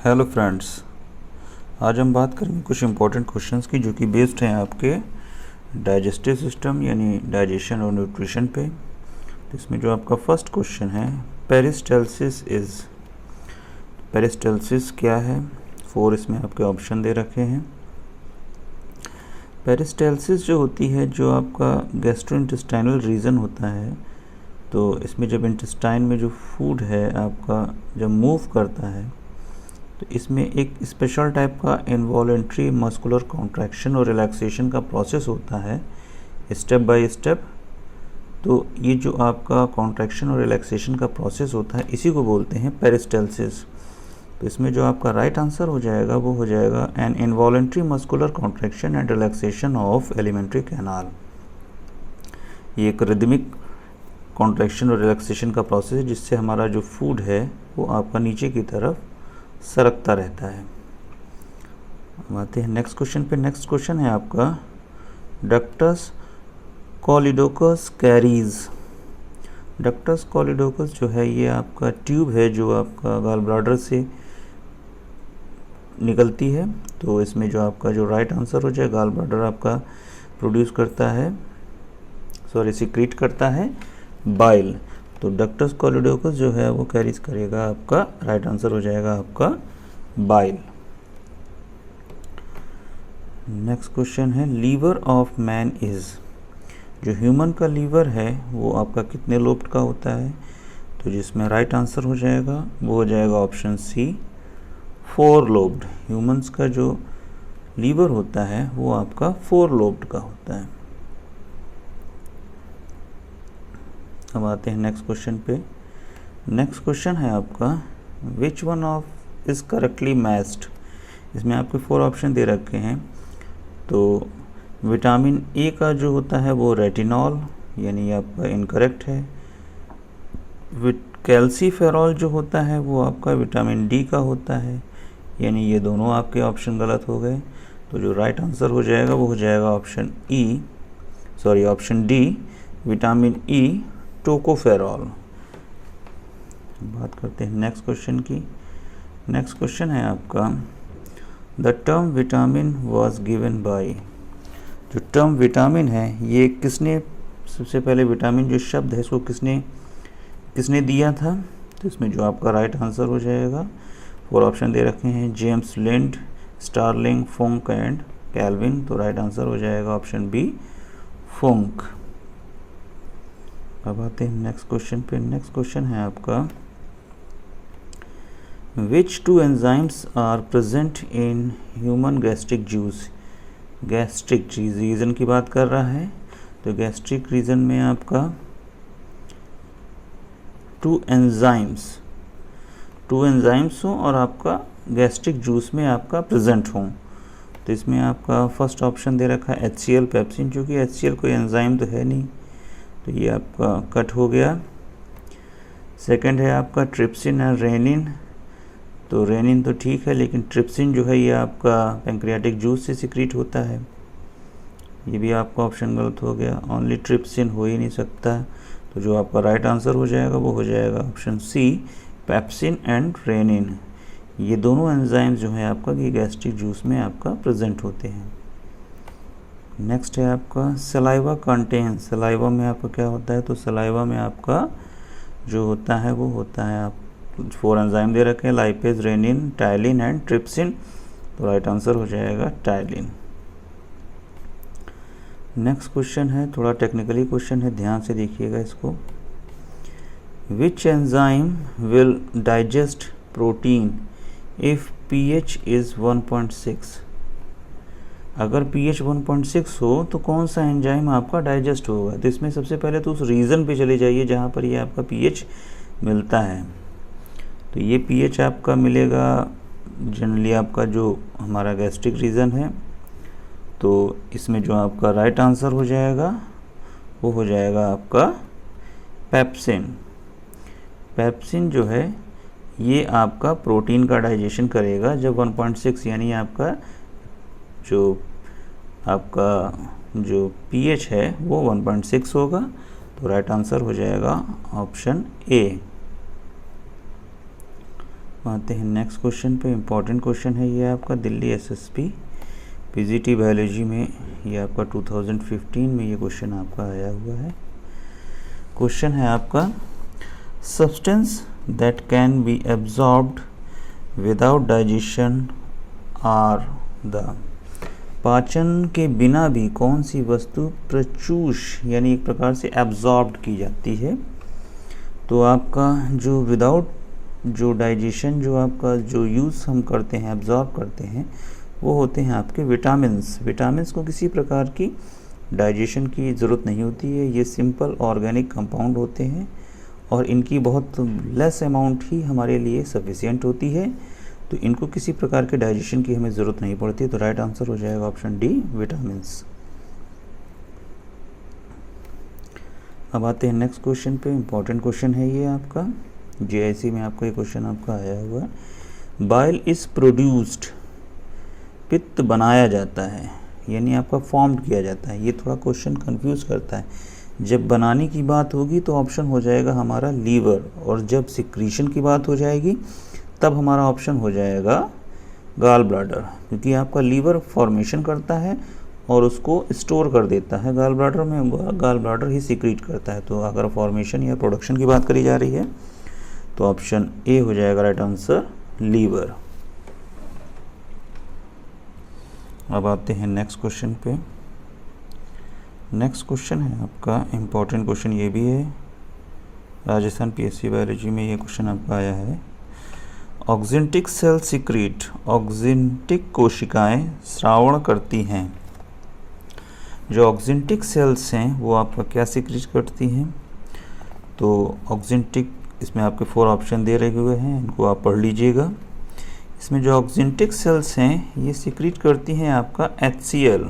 Hello friends, आज हम बात करेंगे कुछ इंपॉर्टेंट क्वेश्चंस की जो कि बेस्ड हैं आपके डाइजेस्टिव सिस्टम यानी डाइजेशन और न्यूट्रिशन पे। तो इसमें जो आपका फर्स्ट क्वेश्चन है, पेरिस्टल्सिस क्या है। 4 इसमें आपके ऑप्शन दे रखे हैं। पेरिस्टल्सिस जो होती है, जो आपका गैस्ट्रोइंटेस्टाइनल रीजन होता है, तो इसमें जब इंटेस्टाइन में जो फूड है आपका जब मूव करता है तो इसमें एक स्पेशल टाइप का इनवॉलेंट्री मस्कुलर कॉन्ट्रैक्शन और रिलैक्सेशन का प्रोसेस होता है स्टेप बाय स्टेप। तो ये जो आपका कॉन्ट्रैक्शन और रिलैक्सेशन का प्रोसेस होता है इसी को बोलते हैं पेरिस्टल्सिस। तो इसमें जो आपका राइट आंसर हो जाएगा वो हो जाएगा an involuntary muscular contraction and relaxation of alimentary canal. ये एक रिदमिक कॉन्ट्रैक्शन और रिलैक्सेशन का प्रोसेस है जिससे हमारा जो फूड है वो आपका नीचे की तरफ सरकता रहता है। अब आते हैं नेक्स्ट क्वेश्चन पे। नेक्स्ट क्वेश्चन है आपका डक्टस कॉलिडोकस कैरीज। डक्टस कॉलिडोकस जो है ये आपका ट्यूब है जो आपका गॉल ब्लैडर से निकलती है। तो इसमें जो आपका जो राइट आंसर हो जाए, गॉल ब्लैडर आपका प्रोड्यूस करता है, सिक्रीट करता है बाइल। तो डक्टस कॉलिडोकस जो है वो कैरीज करेगा आपका, राइट आंसर हो जाएगा आपका बाइल। नेक्स्ट क्वेश्चन है लीवर ऑफ मैन इज। जो ह्यूमन का लीवर है वो आपका कितने लोब्ड का होता है। तो जिसमें राइट आंसर हो जाएगा वो हो जाएगा ऑप्शन सी 4 लोब्ड। ह्यूमंस का जो लीवर होता है वो आपका 4 लोब्ड का होता है। अब आते हैं नेक्स्ट क्वेश्चन पे। नेक्स्ट क्वेश्चन है आपका which one of is correctly matched. इसमें आपके 4 ऑप्शन दे रखे हैं। तो विटामिन ए का जो होता है वो रेटिनॉल यानी आपका इनकरेक्ट है। कैल्सीफेरॉल जो होता है वो आपका विटामिन डी का होता है, यानी ये दोनों आपके ऑप्शन गलत हो गए। तो जो राइट आंसर हो जाएगा वो हो जाएगा option D vitamin E tocopherol. बात करते हैं नेक्स्ट क्वेश्चन की। नेक्स्ट क्वेश्चन है आपका the term vitamin was given by. जो टर्म विटामिन है ये किसने, सबसे पहले विटामिन जो शब्द है इसको किसने दिया था। तो इसमें जो आपका राइट आंसर हो जाएगा, 4 ऑप्शन दे रखे हैं, James Lind, Starling, Funk and Calvin. तो राइट आंसर हो जाएगा ऑप्शन बी फुंक। अब आते हैं नेक्स्ट क्वेश्चन पे। नेक्स्ट क्वेश्चन है आपका which 2 enzymes are present in human gastric juice. Gastric region की बात कर रहा है। तो गैस्ट्रिक रीजन में आपका 2 एंजाइम्स हों और आपका गैस्ट्रिक जूस में आपका प्रेजेंट हों। तो इसमें आपका फर्स्ट ऑप्शन दे रखा है HCl पेप्सिन, जो कि HCl कोई एंजाइम तो है नहीं, तो ये आपका कट हो गया। सेकंड है आपका ट्रिप्सिन और रेनिन। तो रेनिन तो ठीक है लेकिन ट्रिप्सिन जो है ये आपका पैंक्रियाटिक जूस से सिक्रीट होता है, ये भी आपका ऑप्शन गलत हो गया। ओनली ट्रिप्सिन हो ही नहीं सकता। तो जो आपका राइट आंसर हो जाएगा वो हो जाएगा option C pepsin and rennin. ये दोनों एंजाइम्स जो है आपका ये गैस्ट्रिक जूस में आपका प्रेजेंट होते हैं। नेक्स्ट है आपका सलाइवा कंटेन। सलाइवा में आपका क्या होता है। तो सलाइवा में आपका जो होता है वो होता है, आप 4 एंजाइम दे रखे हैं, lipase, rennin, ptyalin and trypsin. तो राइट आंसर हो जाएगा टाइलिन। नेक्स्ट क्वेश्चन है थोड़ा टेक्निकली क्वेश्चन है, ध्यान से देखिएगा इसको। Which enzyme will digest protein if pH is 1.6। अगर pH 1.6 हो तो कौन सा एंजाइम आपका डाइजेस्ट होगा। तो इसमें सबसे पहले तो उस रीजन पे चले जाइए जहाँ पर ये आपका pH मिलता है। तो ये pH आपका मिलेगा जनरली आपका जो हमारा गैस्ट्रिक रीजन है। तो इसमें जो आपका राइट आंसर हो जाएगा वो हो जाएगा आपका पेप्सिन। पेप्सिन जो है ये आपका प्रोटीन का डाइजेशन करेगा जब 1.6 यानी आपका जो pH है वो 1.6 होगा। तो राइट आंसर हो जाएगा ऑप्शन ए। आते हैं नेक्स्ट क्वेश्चन पे। इम्पॉर्टेंट क्वेश्चन है ये आपका दिल्ली एसएसपी पीजीटी बायोलॉजी में, ये आपका 2015 में ये क्वेश्चन आपका आया हुआ है। क्वेश्चन है आपका substance that can be absorbed without digestion are the, पाचन के बिना भी कौन सी वस्तु प्रचूष यानी एक प्रकार से एब्जॉर्ब्ड की जाती है। तो आपका जो विदाउट जो डाइजेशन जो आपका जो यूज़ हम करते हैं एब्जॉर्ब करते हैं वो होते हैं आपके विटामिन्स। विटामिन्स को किसी प्रकार की डाइजेशन की ज़रूरत नहीं होती है, ये सिंपल ऑर्गेनिक कंपाउंड होते हैं और इनकी बहुत लेस अमाउंट ही हमारे लिए सफिशिएंट होती है, तो इनको किसी प्रकार के डाइजेशन की हमें ज़रूरत नहीं पड़ती। तो राइट आंसर हो जाएगा ऑप्शन डी विटामिन्स। अब आते हैं नेक्स्ट क्वेश्चन पे। इम्पॉर्टेंट क्वेश्चन है ये आपका, जीआईसी में आपका ये क्वेश्चन आपका आया हुआ है। बाइल इज़ प्रोड्यूस्ड, पित्त बनाया जाता है यानी आपका फॉर्म्ड किया जाता है। ये थोड़ा क्वेश्चन कंफ्यूज करता है। जब बनाने की बात होगी तो ऑप्शन हो जाएगा हमारा लीवर, और जब सिक्रीशन की बात हो जाएगी तब हमारा ऑप्शन हो जाएगा गाल ब्लैडर, क्योंकि आपका लीवर फॉर्मेशन करता है और उसको स्टोर कर देता है गाल ब्लैडर में, गाल ब्लैडर ही सिक्रीट करता है। तो अगर फॉर्मेशन या प्रोडक्शन की बात करी जा रही है तो ऑप्शन ए हो जाएगा राइट आंसर लीवर। अब आते हैं नेक्स्ट क्वेश्चन पे। नेक्स्ट क्वेश्चन है आपका इम्पॉर्टेंट क्वेश्चन, ये भी है राजस्थान पीएससी बायोलॉजी में ये क्वेश्चन आपका आया है। ऑक्जेंटिक सेल सिक्रीट, ऑक्जेंटिक कोशिकाएं श्रावण करती हैं। जो ऑक्जेंटिक सेल्स हैं वो आपका क्या सिक्रीट करती हैं। तो ऑक्जेंटिक, इसमें आपके 4 ऑप्शन दे रहे हुए हैं, इनको आप पढ़ लीजिएगा। इसमें जो ऑक्जेंटिक सेल्स हैं ये सिक्रीट करती हैं आपका HCl,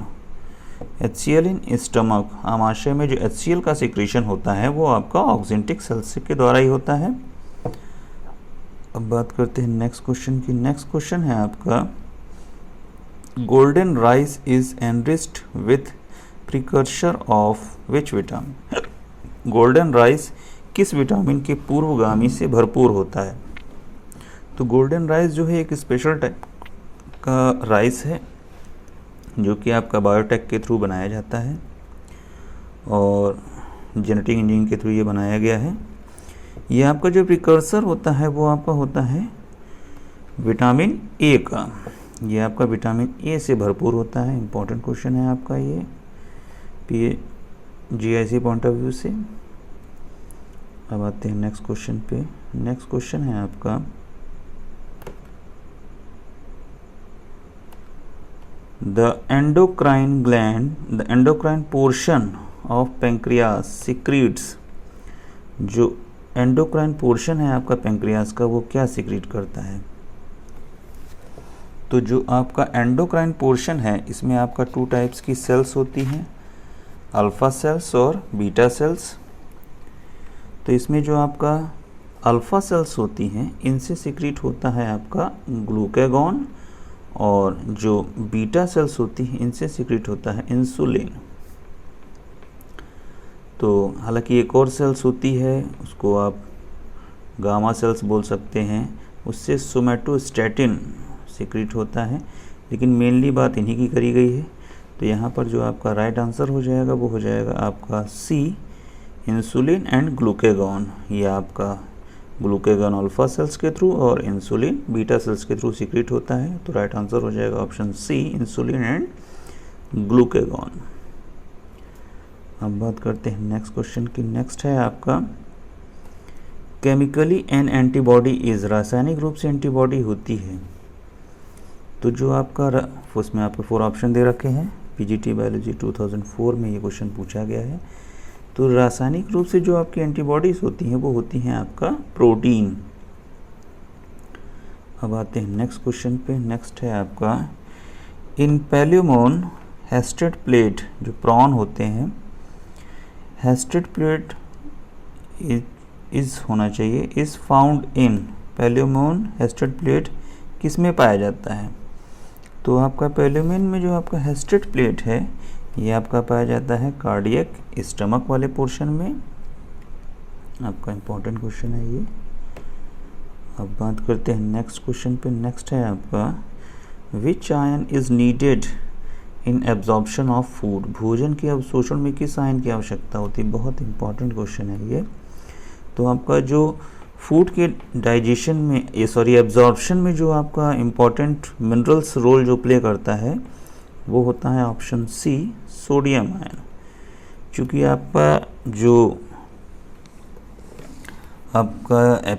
HCl इन स्टमक, आमाशय में जो HCl का सिक्रीशन होता है वो आपका ऑक्जेंटिक सेल्स के द्वारा ही होता है। अब बात करते हैं नेक्स्ट क्वेश्चन की। नेक्स्ट क्वेश्चन है आपका golden rice is enriched with precursor of which vitamin. Golden rice किस विटामिन के पूर्वगामी से भरपूर होता है। तो गोल्डन राइस जो है एक स्पेशल टाइप का राइस है जो कि आपका बायोटेक के थ्रू बनाया जाता है और जेनेटिक इंजीनियरिंग के थ्रू ये बनाया गया है। ये आपका जो प्रिकर्सर होता है वो आपका होता है विटामिन ए का, ये आपका विटामिन ए से भरपूर होता है। इम्पॉर्टेंट क्वेश्चन है आपका ये जीआईसी पॉइंट ऑफ व्यू से। अब आते हैं नेक्स्ट क्वेश्चन पे। नेक्स्ट क्वेश्चन है आपका the endocrine gland, the endocrine portion of pancreas secretes. जो एंडोक्राइन पोर्शन है आपका पेंक्रियास का वो क्या सिक्रीट करता है। तो जो आपका एंडोक्राइन पोर्शन है इसमें आपका 2 टाइप्स की सेल्स होती हैं, अल्फ़ा सेल्स और बीटा सेल्स। तो इसमें जो आपका अल्फ़ा सेल्स होती हैं इनसे सिक्रीट होता है आपका ग्लूकागॉन, और जो बीटा सेल्स होती हैं इनसे सिक्रीट होता है इंसुलिन। तो हालांकि एक और सेल्स होती है उसको आप गामा सेल्स बोल सकते हैं, उससे सोमैटोस्टैटिन सिक्रीट होता है, लेकिन मेनली बात इन्हीं की करी गई है। तो यहाँ पर जो आपका राइट आंसर हो जाएगा वो हो जाएगा आपका सी, इंसुलिन एंड ग्लूकागॉन। ये आपका ग्लूकागॉन अल्फ़ा सेल्स के थ्रू और इंसुलिन बीटा सेल्स के थ्रू सिक्रीट होता है। तो राइट आंसर हो जाएगा option C, insulin and glucagon. अब बात करते हैं नेक्स्ट क्वेश्चन की। नेक्स्ट है आपका केमिकली एन एंटीबॉडी इज़, रासायनिक रूप से एंटीबॉडी होती है। तो जो आपका उसमें आपके 4 ऑप्शन दे रखे हैं, पीजीटी बायोलॉजी 2004 में ये क्वेश्चन पूछा गया है। तो रासायनिक रूप से जो आपकी एंटीबॉडीज़ होती हैं वो होती हैं आपका प्रोटीन। अब आते हैं नेक्स्ट क्वेश्चन पे। नेक्स्ट है आपका इन पैल्यूमोन हेस्टेड प्लेट, जो प्रॉन होते हैं हेस्टेड प्लेट इज़ होना चाहिए, इज़ फाउंड इन पैल्यूमोन हेस्टेड प्लेट किस में पाया जाता है। तो आपका पैल्यूमोन में जो आपका हेस्टेड प्लेट है ये आपका पाया जाता है कार्डियक स्टमक वाले पोर्शन में। आपका इम्पोर्टेंट क्वेश्चन है ये। अब बात करते हैं नेक्स्ट क्वेश्चन पे। नेक्स्ट है आपका विच ion is needed in absorption of food. भोजन के अवशोषण में किस आयन की आवश्यकता होती है? बहुत इंपॉर्टेंट क्वेश्चन है ये। तो आपका जो फूड के डाइजेशन में एब्जॉर्प्शन में जो आपका इम्पॉर्टेंट मिनरल्स रोल जो प्ले करता है वो होता है ऑप्शन सी, सोडियम आयन। क्योंकि आपका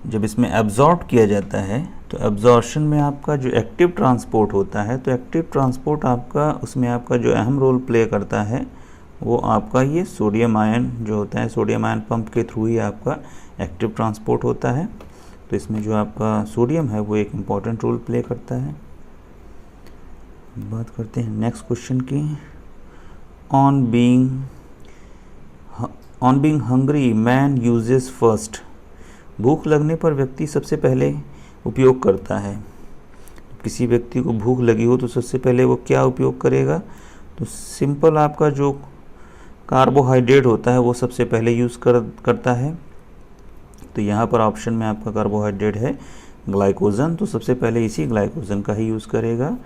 जब इसमें एब्जॉर्ब किया जाता है तो एब्जॉर्प्शन में आपका जो एक्टिव ट्रांसपोर्ट होता है, तो एक्टिव ट्रांसपोर्ट आपका उसमें आपका जो अहम रोल प्ले करता है वो आपका ये सोडियम आयन जो होता है, सोडियम आयन पंप के थ्रू ही आपका एक्टिव ट्रांसपोर्ट होता है। तो इसमें जो आपका सोडियम है वो एक इम्पॉर्टेंट रोल प्ले करता है। बात करते हैं नेक्स्ट क्वेश्चन की। On being hungry man uses first. भूख लगने पर व्यक्ति सबसे पहले उपयोग करता है। किसी व्यक्ति को भूख लगी हो तो सबसे पहले वो क्या उपयोग करेगा? तो सिंपल आपका जो कार्बोहाइड्रेट होता है वो सबसे पहले यूज़ करता है। तो यहाँ पर ऑप्शन में आपका कार्बोहाइड्रेट है ग्लाइकोजन, तो सबसे पहले इसी ग्लाइकोजन का ही यूज़ करेगा।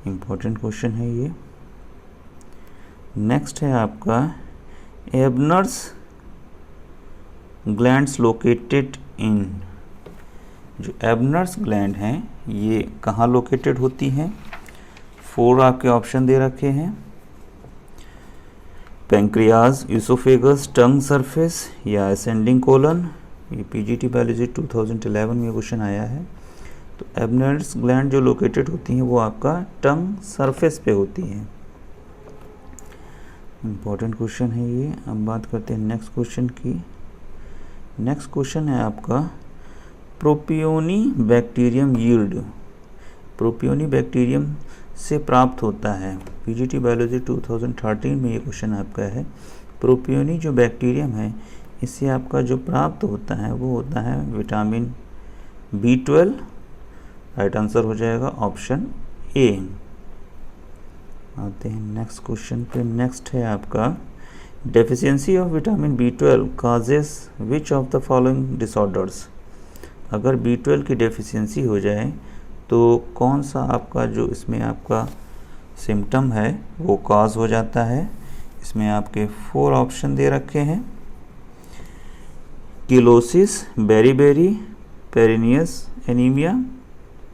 इम्पोर्टेंट क्वेश्चन है ये। नेक्स्ट है आपका एबनर्स ग्लैंड्स लोकेटेड इन। जो एबनर्स ग्लैंड हैं ये कहाँ लोकेटेड होती हैं? 4 आपके ऑप्शन दे रखे हैं, पैंक्रियाज, यूसोफेगस, टंग सरफेस या असेंडिंग कोलन। ये पीजीटी बायोलॉजी 2011 में क्वेश्चन आया है। तो एबनर्स ग्लैंड जो लोकेटेड होती हैं वो आपका टंग सरफेस पे होती हैं। इम्पॉर्टेंट क्वेश्चन है ये। अब बात करते हैं नेक्स्ट क्वेश्चन की। नेक्स्ट क्वेश्चन है आपका propioni bacterium yield. Propioni bacterium से प्राप्त होता है। पीजीटी बायोलॉजी 2013 में ये क्वेश्चन आपका है। प्रोपियोनी जो बैक्टीरियम है इससे आपका जो प्राप्त होता है वो होता है विटामिन B12। राइट आंसर हो जाएगा ऑप्शन ए। आते हैं नेक्स्ट क्वेश्चन पे। नेक्स्ट है आपका deficiency of vitamin B12 causes which of the following disorders. अगर B12 की डेफिशिएंसी हो जाए तो कौन सा आपका जो इसमें आपका सिम्टम है वो कॉज हो जाता है? इसमें आपके 4 ऑप्शन दे रखे हैं, cheilosis, beriberi, पेरिनियस anaemia,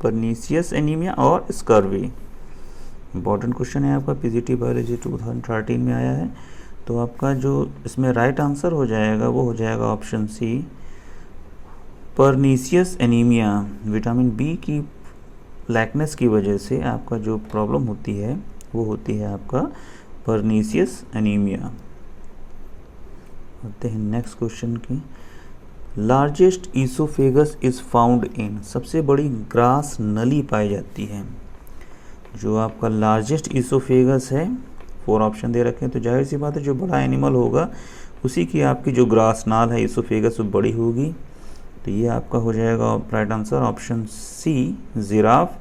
pernicious anaemia और स्कर्वी। इम्पॉर्टेंट क्वेश्चन है आपका, पीजीटी बायोलॉजी 2013 में आया है। तो आपका जो इसमें राइट आंसर हो जाएगा वो हो जाएगा option C, pernicious anaemia. Vitamin B की लैकनेस की वजह से आपका जो प्रॉब्लम होती है वो होती है आपका परनीसियस एनीमिया। आते हैं नेक्स्ट क्वेश्चन की। Largest oesophagus is found in. सबसे बड़ी ग्रास नली पाई जाती है। जो आपका लार्जेस्ट ईसोफेगस है 4 ऑप्शन दे रखे हैं, तो जाहिर सी बात है जो बड़ा एनिमल होगा उसी की आपकी जो ग्रास नाल है ईसोफेगस वो बड़ी होगी। तो ये आपका हो जाएगा right answer option C, giraffe.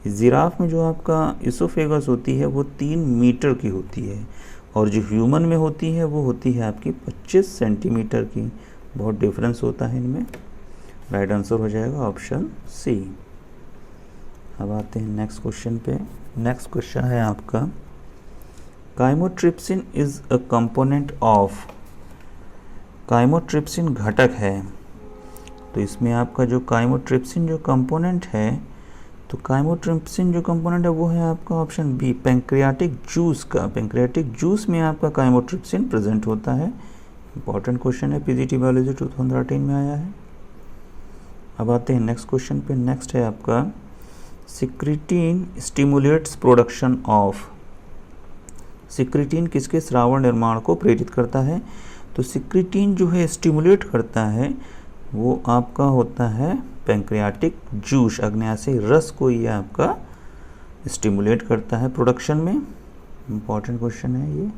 Giraffe में जो आपका ईसोफेगस होती है वो 3 मीटर की होती है और जो ह्यूमन में होती है वो होती है आपकी 25 सेंटीमीटर की। बहुत डिफरेंस होता है इनमें। राइट आंसर हो जाएगा ऑप्शन सी। अब आते हैं नेक्स्ट क्वेश्चन पे। नेक्स्ट क्वेश्चन है आपका chymotrypsin is a component of. Chymotrypsin घटक है। तो इसमें आपका जो काइमोट्रिप्सिन जो कंपोनेंट है, तो काइमोट्रिप्सिन जो कंपोनेंट है वो है आपका ऑप्शन बी, पैंक्रियाटिक जूस का। पैंक्रियाटिक जूस में आपका काइमोट्रिप्सिन प्रेजेंट होता है। इंपॉर्टेंट क्वेश्चन है, पीजीटी बायोलॉजी 2013 में आया है। अब आते हैं नेक्स्ट क्वेश्चन पे। नेक्स्ट है आपका सिक्रिटीन स्टिमुलेट्स प्रोडक्शन ऑफ। सिक्रिटीन किसके स्राव निर्माण को प्रेरित करता है? तो सिक्रिटीन जो है स्टिमुलेट करता है वो आपका होता है पैंक्रियाटिक जूस, अग्न्याशय रस को ये आपका स्टिमुलेट करता है प्रोडक्शन में। इम्पॉर्टेंट क्वेश्चन है ये।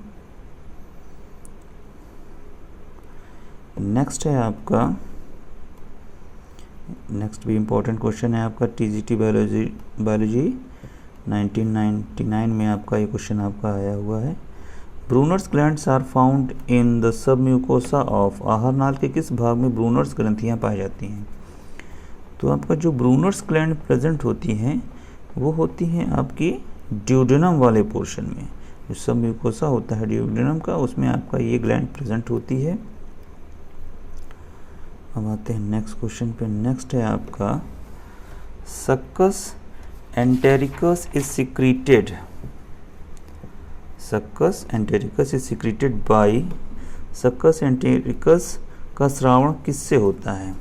नेक्स्ट है आपका, नेक्स्ट भी इम्पॉर्टेंट क्वेश्चन है आपका टीजीटी बायोलॉजी 1999 में आपका ये क्वेश्चन आपका आया हुआ है। Brunner's glands are found in the sub mucosa of. आहार नाल के किस भाग में ब्रूनर्स ग्रंथियाँ पाई जाती हैं? तो आपका जो ब्रूनर्स ग्लैंड प्रेजेंट होती हैं वो होती हैं आपकी ड्यूडेनम वाले पोर्शन में, जो सब म्यूकोसा होता है ड्यूडेनम का, उसमें आपका ये ग्लैंड प्रेजेंट होती है। अब आते हैं नेक्स्ट क्वेश्चन पे। नेक्स्ट है आपका succus entericus is secreted. Succus entericus is secreted by, succus entericus का स्रावण किससे होता है?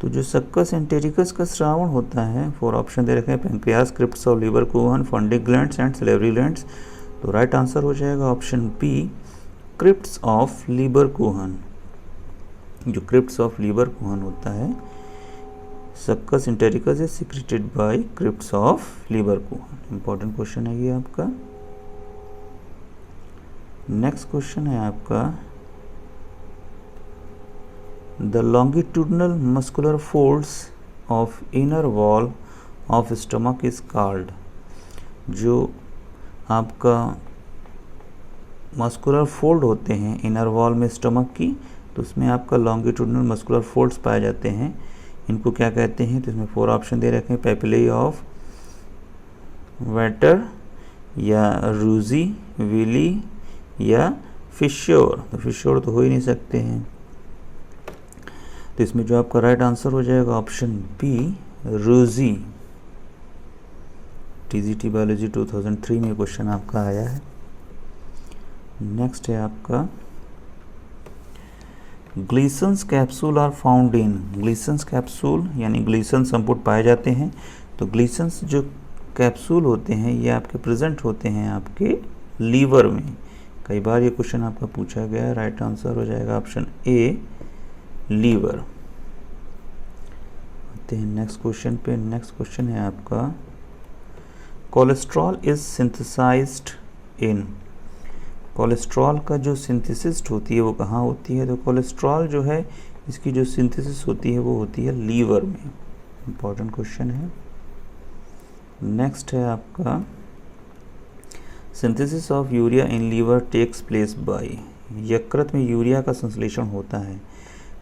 तो जो सक्कस एंटेरिकस का स्रावण होता है, 4 ऑप्शन दे रखे हैं, pancreas, crypts of Lieberkuhn, fundic glands and salivary glands. तो राइट आंसर हो जाएगा option B, crypts of Lieberkuhn. जो क्रिप्ट्स ऑफ लीवर कोहन होता है, succus entericus is secreted by crypts of Lieberkuhn. Important question है ये आपका। Next question है आपका, the longitudinal muscular folds of inner wall of stomach is called. जो आपका मस्कुलर फोल्ड होते हैं इनर वॉल में स्टमक की, तो उसमें आपका लॉन्गिट्यूडनल मस्कुलर फोल्ड्स पाए जाते हैं, इनको क्या कहते हैं? तो इसमें 4 ऑप्शन दे रखे हैं, पेपिलेई ऑफ वेटर या रूजी, विली या फिश्योर। तो फिश्योर तो हो ही नहीं सकते हैं, तो इसमें जो आपका राइट आंसर हो जाएगा ऑप्शन बी, रूजी। टीजीटी बायोलॉजी 2003 में क्वेश्चन आपका आया है। नेक्स्ट है आपका, Glisson's capsule are found in. Glisson's capsule यानी ग्लीसन संपुट पाए जाते हैं। तो ग्लीसन्स जो कैप्सूल होते हैं ये आपके प्रेजेंट होते हैं आपके लीवर में। कई बार ये क्वेश्चन आपका पूछा गया है। राइट आंसर हो जाएगा ऑप्शन ए, लीवर। आते हैं नेक्स्ट क्वेश्चन पे। नेक्स्ट क्वेश्चन है आपका, cholesterol is synthesised in. Cholesterol का जो सिंथेसिस होती है वो कहाँ होती है? तो कोलेस्ट्रॉल जो है इसकी जो सिंथेसिस होती है वो होती है लीवर में। इंपॉर्टेंट क्वेश्चन है। नेक्स्ट है आपका, synthesis of urea in liver takes place by. यकृत में यूरिया का संश्लेषण होता है।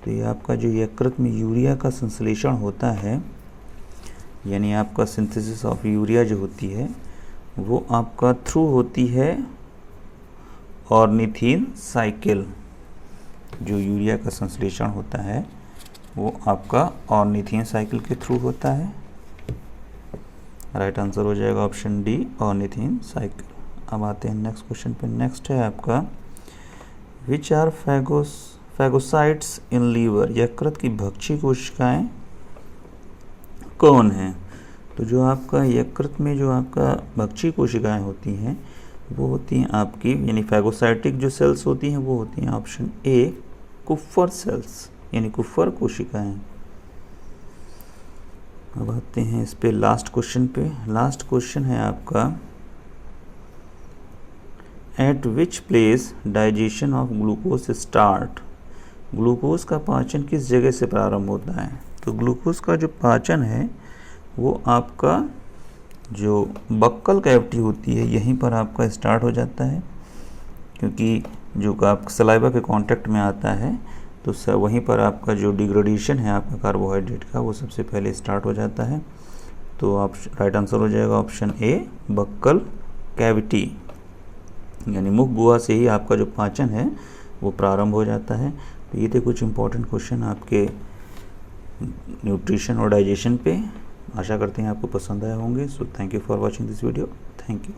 तो ये आपका जो यकृत में यूरिया का संश्लेषण होता है, यानी आपका सिंथेसिस ऑफ यूरिया जो होती है वो आपका थ्रू होती है ऑर्निथिन साइकिल। जो यूरिया का संश्लेषण होता है वो आपका ऑर्निथिन साइकिल के थ्रू होता है। राइट आंसर हो जाएगा ऑप्शन डी, ऑर्निथिन साइकिल। अब आते हैं नेक्स्ट क्वेश्चन पे। नेक्स्ट है आपका, which are phagocytes in liver. यकृत की भक्षी कोशिकाएं कौन हैं? तो जो आपका यकृत में जो आपका भक्षी कोशिकाएं होती हैं वो होती हैं आपकी, यानी फैगोसाइटिक जो सेल्स होती हैं वो होती हैं ऑप्शन ए, कुफ्फर सेल्स, यानी कुफ्फर कोशिकाएं। अब आते हैं इस पे लास्ट क्वेश्चन पे। लास्ट क्वेश्चन है आपका, eight which place digestion of glucose start. Glucose का पाचन किस जगह से प्रारंभ होता है? तो ग्लूकोज का जो पाचन है वो आपका जो बक्कल कैविटी होती है यहीं पर आपका स्टार्ट हो जाता है, क्योंकि जो आप सलाइवा के कांटेक्ट में आता है तो वहीं पर आपका जो डिग्रेडेशन है आपका कार्बोहाइड्रेट का वो सबसे पहले स्टार्ट हो जाता है। तो आप राइट आंसर हो जाएगा ऑप्शन ए, बक्कल कैविटी, यानी मुख गुहा से ही आपका जो पाचन है वो प्रारंभ हो जाता है। तो ये थे कुछ इंपॉर्टेंट क्वेश्चन आपके न्यूट्रिशन और डाइजेशन पे। आशा करते हैं आपको पसंद आए होंगे। So thank you for watching this video. Thank you.